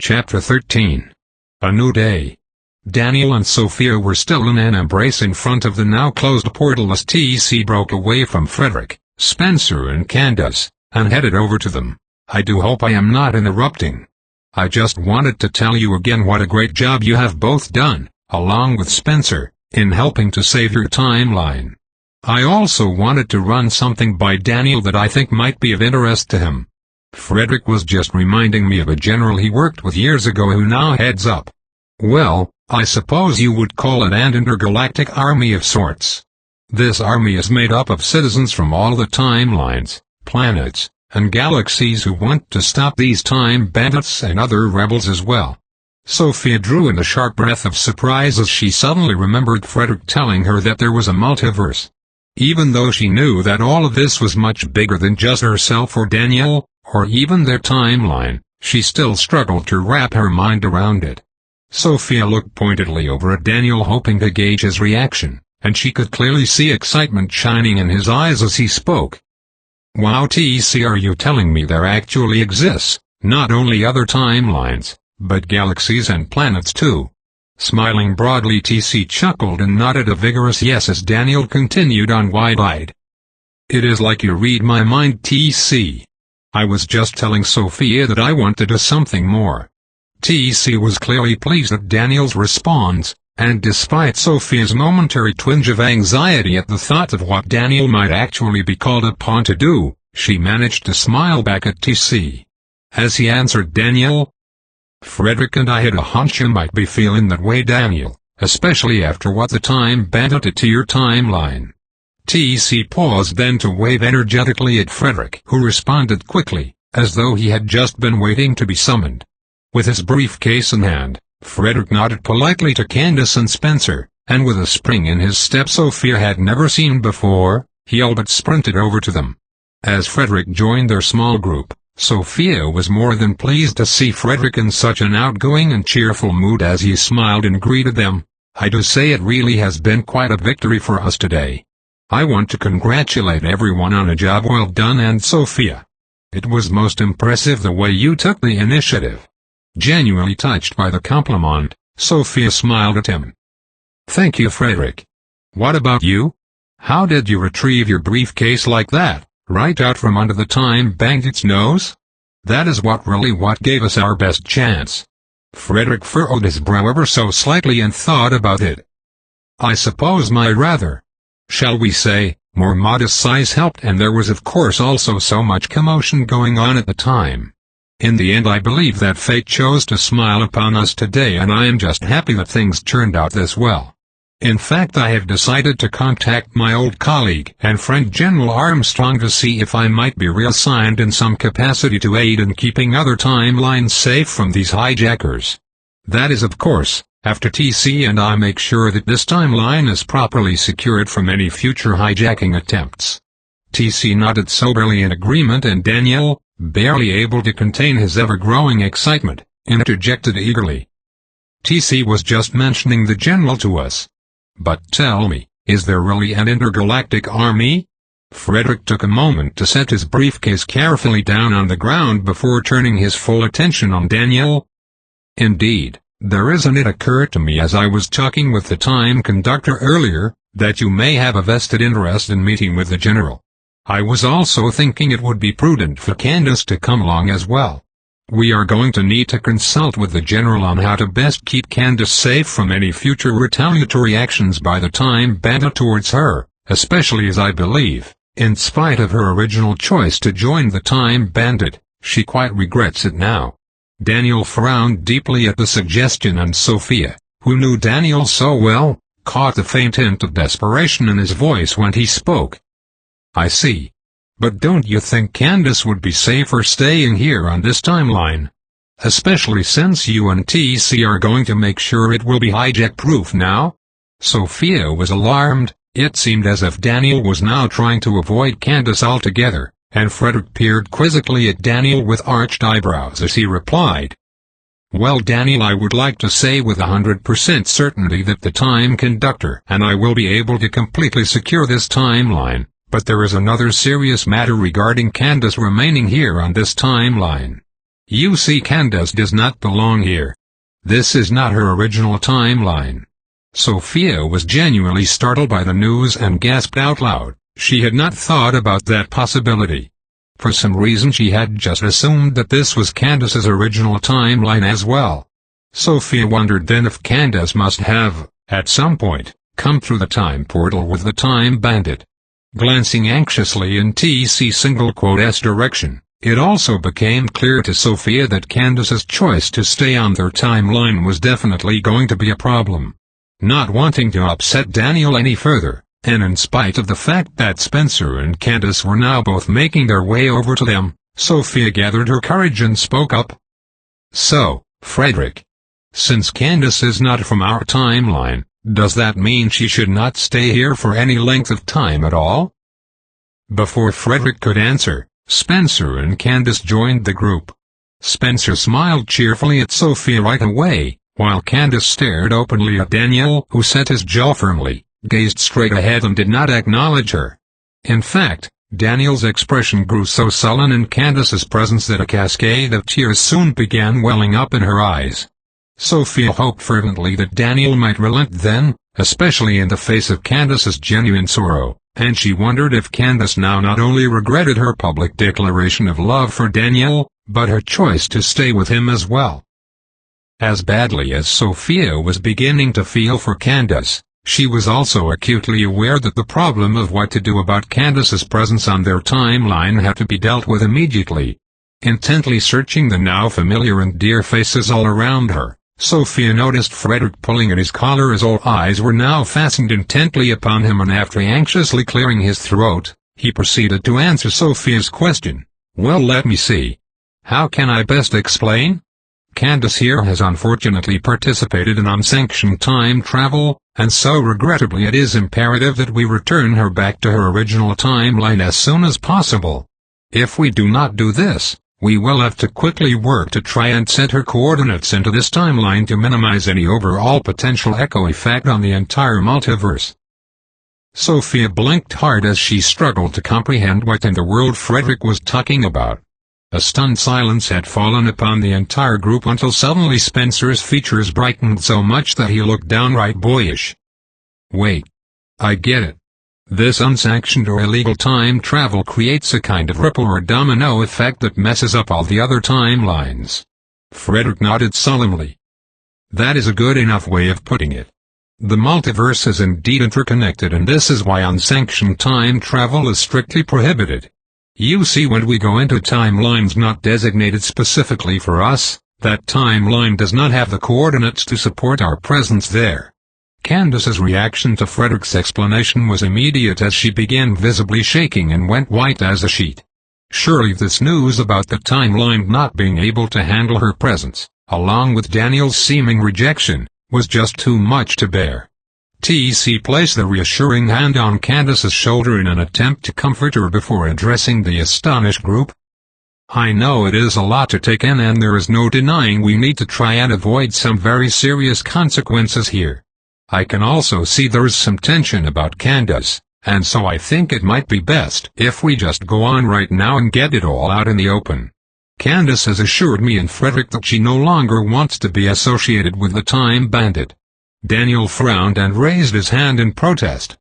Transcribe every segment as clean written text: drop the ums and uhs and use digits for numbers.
Chapter 13. A New Day. Daniel and Sophia were still in an embrace in front of the now closed portal as TC broke away from Frederick, Spencer and Candace, and headed over to them. I do hope I am not interrupting. I just wanted to tell you again what a great job you have both done, along with Spencer, in helping to save your timeline. I also wanted to run something by Daniel that I think might be of interest to him. Frederick was just reminding me of a general he worked with years ago who now heads up, well, I suppose you would call it an intergalactic army of sorts. This army is made up of citizens from all the timelines, planets, and galaxies who want to stop these time bandits and other rebels as well. Sophia drew in a sharp breath of surprise as she suddenly remembered Frederick telling her that there was a multiverse. Even though she knew that all of this was much bigger than just herself or Daniel, or even their timeline, she still struggled to wrap her mind around it. Sophia looked pointedly over at Daniel hoping to gauge his reaction, and she could clearly see excitement shining in his eyes as he spoke. Wow, TC, are you telling me there actually exists, not only other timelines, but galaxies and planets too? Smiling broadly, TC chuckled and nodded a vigorous yes as Daniel continued on wide-eyed. It is like you read my mind, TC. I was just telling Sophia that I want to do something more. TC was clearly pleased at Daniel's response, and despite Sophia's momentary twinge of anxiety at the thought of what Daniel might actually be called upon to do, she managed to smile back at TC. As he answered Daniel, Frederick and I had a hunch you might be feeling that way, Daniel, especially after what the time bandit did to your timeline. TC paused then to wave energetically at Frederick, who responded quickly, as though he had just been waiting to be summoned. With his briefcase in hand, Frederick nodded politely to Candace and Spencer, and with a spring in his step Sophia had never seen before, he all but sprinted over to them. As Frederick joined their small group, Sophia was more than pleased to see Frederick in such an outgoing and cheerful mood as he smiled and greeted them. I do say it really has been quite a victory for us today. I want to congratulate everyone on a job well done, and Sophia. It was most impressive the way you took the initiative. Genuinely touched by the compliment, Sophia smiled at him. Thank you, Frederick. What about you? How did you retrieve your briefcase like that, right out from under the time bandit's nose? That is what gave us our best chance. Frederick furrowed his brow ever so slightly and thought about it. I suppose my rather, shall we say, more modest size helped, and there was of course also so much commotion going on at the time. In the end I believe that fate chose to smile upon us today, and I am just happy that things turned out this well. In fact, I have decided to contact my old colleague and friend General Armstrong to see if I might be reassigned in some capacity to aid in keeping other timelines safe from these hijackers. That is of course, after TC and I make sure that this timeline is properly secured from any future hijacking attempts. TC nodded soberly in agreement, and Daniel, barely able to contain his ever-growing excitement, interjected eagerly. TC was just mentioning the general to us. But tell me, is there really an intergalactic army? Frederick took a moment to set his briefcase carefully down on the ground before turning his full attention on Daniel. Indeed, there is, and it occurred to me as I was talking with the time conductor earlier, that you may have a vested interest in meeting with the general. I was also thinking it would be prudent for Candace to come along as well. We are going to need to consult with the general on how to best keep Candace safe from any future retaliatory actions by the time bandit towards her, especially as I believe, in spite of her original choice to join the time bandit, she quite regrets it now. Daniel frowned deeply at the suggestion, and Sophia, who knew Daniel so well, caught the faint hint of desperation in his voice when he spoke. I see. But don't you think Candace would be safer staying here on this timeline? Especially since you and TC are going to make sure it will be hijack-proof now? Sophia was alarmed. It seemed as if Daniel was now trying to avoid Candace altogether, and Frederick peered quizzically at Daniel with arched eyebrows as he replied. Well, Daniel, I would like to say with 100% certainty that the time conductor and I will be able to completely secure this timeline. But there is another serious matter regarding Candace remaining here on this timeline. You see, Candace does not belong here. This is not her original timeline. Sophia was genuinely startled by the news and gasped out loud. She had not thought about that possibility. For some reason she had just assumed that this was Candace's original timeline as well. Sophia wondered then if Candace must have, at some point, come through the time portal with the Time Bandit. Glancing anxiously in TC*'''''''''''''''''''''''''''''''''''''''''''''''''''' it also became clear to Sophia that Candace's choice to stay on their timeline was definitely going to be a problem. Not wanting to upset Daniel any further, and in spite of the fact that Spencer and Candace were now both making their way over to them, Sophia gathered her courage and spoke up. "So, Frederick, since Candace is not from our timeline, does that mean she should not stay here for any length of time at all?" Before Frederick could answer, Spencer and Candace joined the group. Spencer smiled cheerfully at Sophia right away, while Candace stared openly at Daniel, who set his jaw firmly, gazed straight ahead and did not acknowledge her. In fact, Daniel's expression grew so sullen in Candace's presence that a cascade of tears soon began welling up in her eyes. Sophia hoped fervently that Daniel might relent then, especially in the face of Candace's genuine sorrow, and she wondered if Candace now not only regretted her public declaration of love for Daniel, but her choice to stay with him as well. As badly as Sophia was beginning to feel for Candace, she was also acutely aware that the problem of what to do about Candace's presence on their timeline had to be dealt with immediately. Intently searching the now familiar and dear faces all around her, Sophia noticed Frederick pulling at his collar as all eyes were now fastened intently upon him, and after anxiously clearing his throat, he proceeded to answer Sophia's question. "Well, let me see. How can I best explain? Candace here has unfortunately participated in unsanctioned time travel, and so regrettably it is imperative that we return her back to her original timeline as soon as possible. If we do not do this, we will have to quickly work to try and set her coordinates into this timeline to minimize any overall potential echo effect on the entire multiverse." Sophia blinked hard as she struggled to comprehend what in the world Frederick was talking about. A stunned silence had fallen upon the entire group until suddenly Spencer's features brightened so much that he looked downright boyish. "Wait. I get it. This unsanctioned or illegal time travel creates a kind of ripple or domino effect that messes up all the other timelines." Frederick nodded solemnly. "That is a good enough way of putting it. The multiverse is indeed interconnected, and this is why unsanctioned time travel is strictly prohibited. You see, when we go into timelines not designated specifically for us, that timeline does not have the coordinates to support our presence there." Candace's reaction to Frederick's explanation was immediate as she began visibly shaking and went white as a sheet. Surely this news about the timeline not being able to handle her presence, along with Daniel's seeming rejection, was just too much to bear. TC placed the reassuring hand on Candace's shoulder in an attempt to comfort her before addressing the astonished group. "I know it is a lot to take in, and there is no denying we need to try and avoid some very serious consequences here. I can also see there's some tension about Candace, and so I think it might be best if we just go on right now and get it all out in the open. Candace has assured me and Frederick that she no longer wants to be associated with the Time Bandit." Daniel frowned and raised his hand in protest.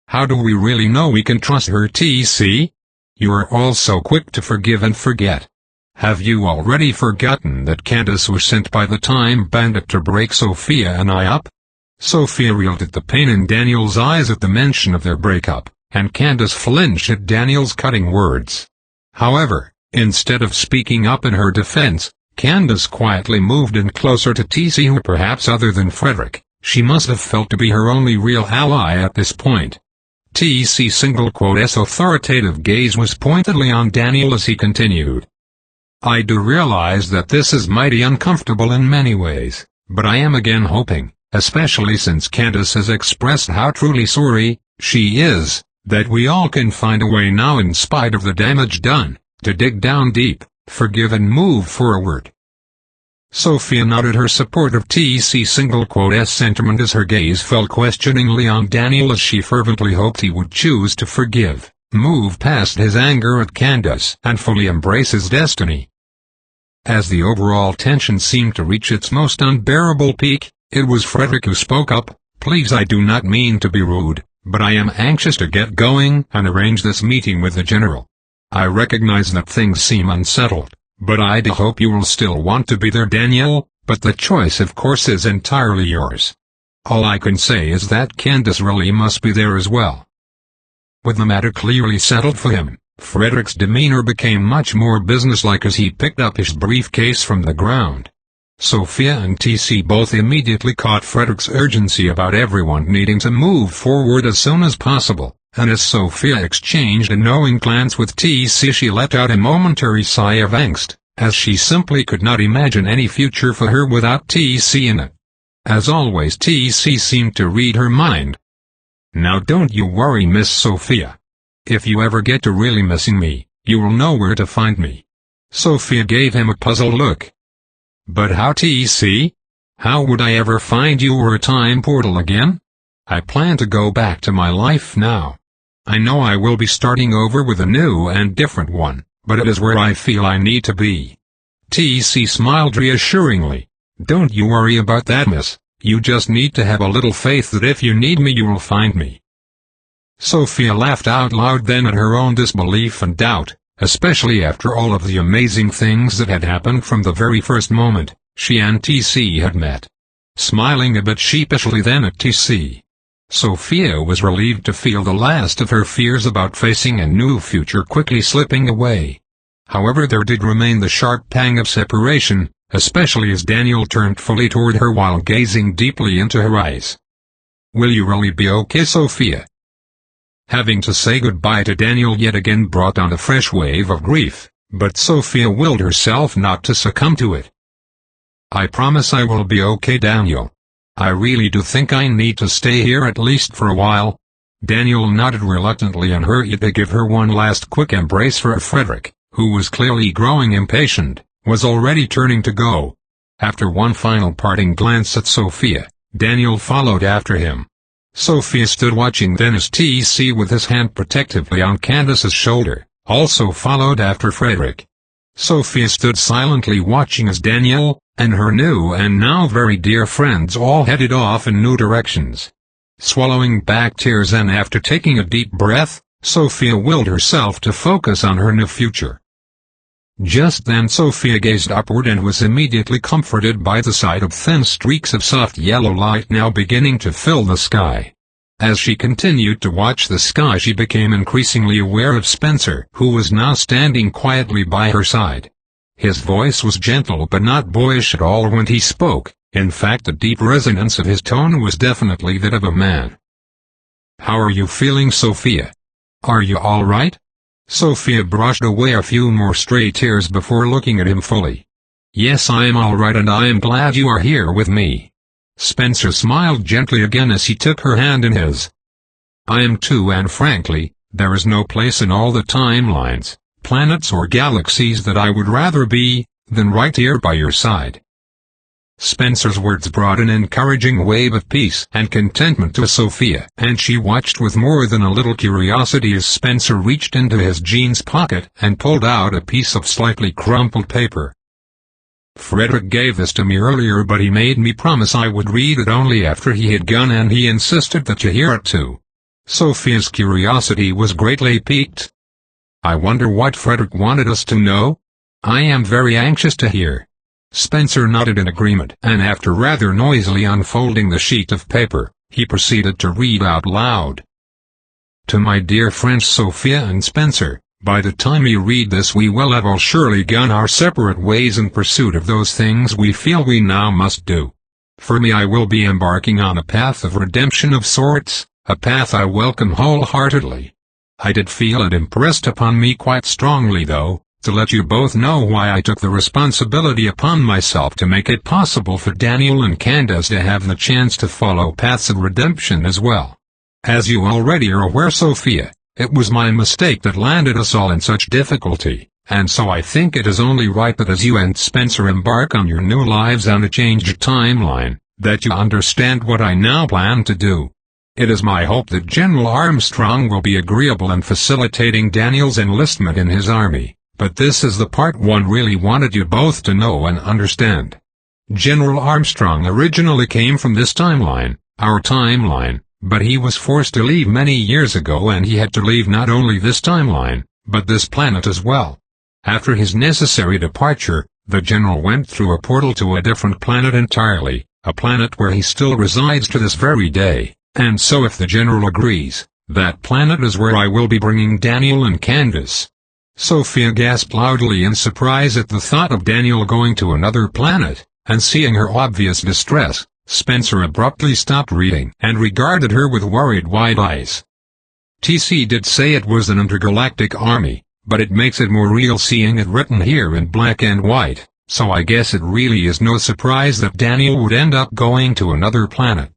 "How do we really know we can trust her, TC? You are all so quick to forgive and forget. Have you already forgotten that Candace was sent by the Time Bandit to break Sophia and I up?" Sophia reeled at the pain in Daniel's eyes at the mention of their breakup, and Candace flinched at Daniel's cutting words. However, instead of speaking up in her defense, Candace quietly moved in closer to TC, who perhaps other than Frederick, she must have felt to be her only real ally at this point. TC's authoritative gaze was pointedly on Daniel as he continued. "I do realize that this is mighty uncomfortable in many ways, but I am again hoping, especially since Candace has expressed how truly sorry she is, that we all can find a way now, in spite of the damage done, to dig down deep, forgive and move forward." Sophia nodded her support of TC's sentiment as her gaze fell questioningly on Daniel, as she fervently hoped he would choose to forgive, move past his anger at Candace, and fully embrace his destiny. As the overall tension seemed to reach its most unbearable peak, it was Frederick who spoke up. "Please, I do not mean to be rude, but I am anxious to get going and arrange this meeting with the general. I recognize that things seem unsettled, but I do hope you will still want to be there, Daniel, but the choice of course is entirely yours. All I can say is that Candace really must be there as well." With the matter clearly settled for him, Frederick's demeanor became much more businesslike as he picked up his briefcase from the ground. Sophia and TC both immediately caught Frederick's urgency about everyone needing to move forward as soon as possible, and as Sophia exchanged a knowing glance with TC, she let out a momentary sigh of angst, as she simply could not imagine any future for her without TC in it. As always, TC seemed to read her mind. "Now don't you worry, Miss Sophia. If you ever get to really missing me, you will know where to find me." Sophia gave him a puzzled look. "But how, TC? How would I ever find you or a time portal again? I plan to go back to my life now. I know I will be starting over with a new and different one, but it is where I feel I need to be." TC smiled reassuringly. "Don't you worry about that, miss. You just need to have a little faith that if you need me you will find me." Sophia laughed out loud then at her own disbelief and doubt, especially after all of the amazing things that had happened from the very first moment she and TC had met. Smiling a bit sheepishly then at TC, Sophia was relieved to feel the last of her fears about facing a new future quickly slipping away. However, there did remain the sharp pang of separation, especially as Daniel turned fully toward her while gazing deeply into her eyes. "Will you really be okay, Sophia?" Having to say goodbye to Daniel yet again brought on a fresh wave of grief, but Sophia willed herself not to succumb to it. "I promise I will be okay, Daniel. I really do think I need to stay here at least for a while." Daniel nodded reluctantly and hurried to give her one last quick embrace, for Frederick, who was clearly growing impatient, was already turning to go. After one final parting glance at Sophia, Daniel followed after him. Sophia stood watching then as TC, with his hand protectively on Candace's shoulder, also followed after Frederick. Sophia stood silently watching as Daniel and her new and now very dear friends all headed off in new directions. Swallowing back tears and after taking a deep breath, Sophia willed herself to focus on her new future. Just then Sophia gazed upward and was immediately comforted by the sight of thin streaks of soft yellow light now beginning to fill the sky. As she continued to watch the sky, she became increasingly aware of Spencer, who was now standing quietly by her side. His voice was gentle but not boyish at all when he spoke. In fact, the deep resonance of his tone was definitely that of a man. "How are you feeling, Sophia? Are you all right?" Sophia brushed away a few more stray tears before looking at him fully. "Yes, I am all right, and I am glad you are here with me." Spencer smiled gently again as he took her hand in his. "I am too, and frankly, there is no place in all the timelines, planets or galaxies that I would rather be than right here by your side." Spencer's words brought an encouraging wave of peace and contentment to Sophia, and she watched with more than a little curiosity as Spencer reached into his jeans pocket and pulled out a piece of slightly crumpled paper. "Frederick gave this to me earlier, but he made me promise I would read it only after he had gone, and he insisted that you hear it too." Sophia's curiosity was greatly piqued. "I wonder what Frederick wanted us to know? I am very anxious to hear." Spencer nodded in agreement, and after rather noisily unfolding the sheet of paper, he proceeded to read out loud. "To my dear friends Sophia and Spencer, by the time you read this we will have all surely gone our separate ways in pursuit of those things we feel we now must do. For me, I will be embarking on a path of redemption of sorts, a path I welcome wholeheartedly. I did feel it impressed upon me quite strongly, though, to let you both know why I took the responsibility upon myself to make it possible for Daniel and Candace to have the chance to follow paths of redemption as well. As you already are aware, Sophia, it was my mistake that landed us all in such difficulty, and so I think it is only right that as you and Spencer embark on your new lives on a changed timeline, that you understand what I now plan to do. It is my hope that General Armstrong will be agreeable in facilitating Daniel's enlistment in his army, but this is the part one really wanted you both to know and understand. General Armstrong originally came from this timeline, our timeline, but he was forced to leave many years ago, and he had to leave not only this timeline, but this planet as well. After his necessary departure, the General went through a portal to a different planet entirely, a planet where he still resides to this very day, and so if the General agrees, that planet is where I will be bringing Daniel and Candace. Sophia gasped loudly in surprise at the thought of Daniel going to another planet, and seeing her obvious distress, Spencer abruptly stopped reading and regarded her with worried wide eyes. TC did say it was an intergalactic army, but it makes it more real seeing it written here in black and white, so I guess it really is no surprise that Daniel would end up going to another planet.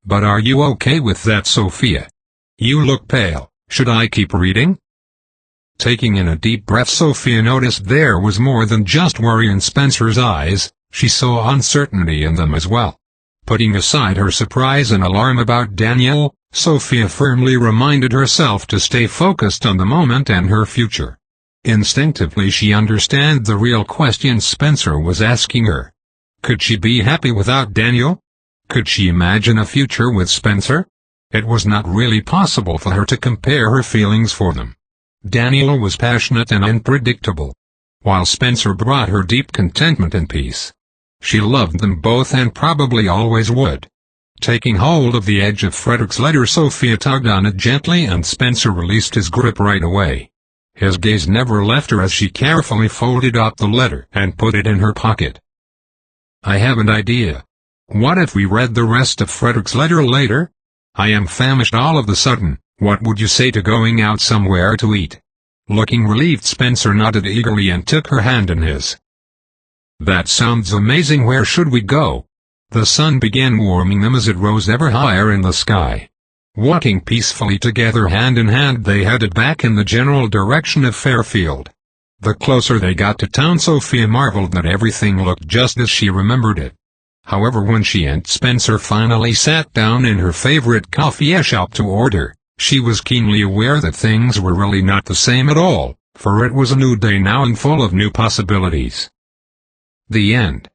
But are you okay with that, Sophia? You look pale. Should I keep reading? Taking in a deep breath, Sophia noticed there was more than just worry in Spencer's eyes, she saw uncertainty in them as well. Putting aside her surprise and alarm about Daniel, Sophia firmly reminded herself to stay focused on the moment and her future. Instinctively she understood the real question Spencer was asking her. Could she be happy without Daniel? Could she imagine a future with Spencer? It was not really possible for her to compare her feelings for them. Daniel was passionate and unpredictable, while Spencer brought her deep contentment and peace. She loved them both and probably always would. Taking hold of the edge of Frederick's letter, Sophia tugged on it gently and Spencer released his grip right away. His gaze never left her as she carefully folded up the letter and put it in her pocket. I have an idea. What if we read the rest of Frederick's letter later? I am famished all of a sudden. What would you say to going out somewhere to eat? Looking relieved, Spencer nodded eagerly and took her hand in his. That sounds amazing. Where should we go? The sun began warming them as it rose ever higher in the sky. Walking peacefully together hand in hand, they headed back in the general direction of Fairfield. The closer they got to town, Sophia marveled that everything looked just as she remembered it. However, when she and Spencer finally sat down in her favorite coffee shop to order, she was keenly aware that things were really not the same at all, for it was a new day now and full of new possibilities. The end.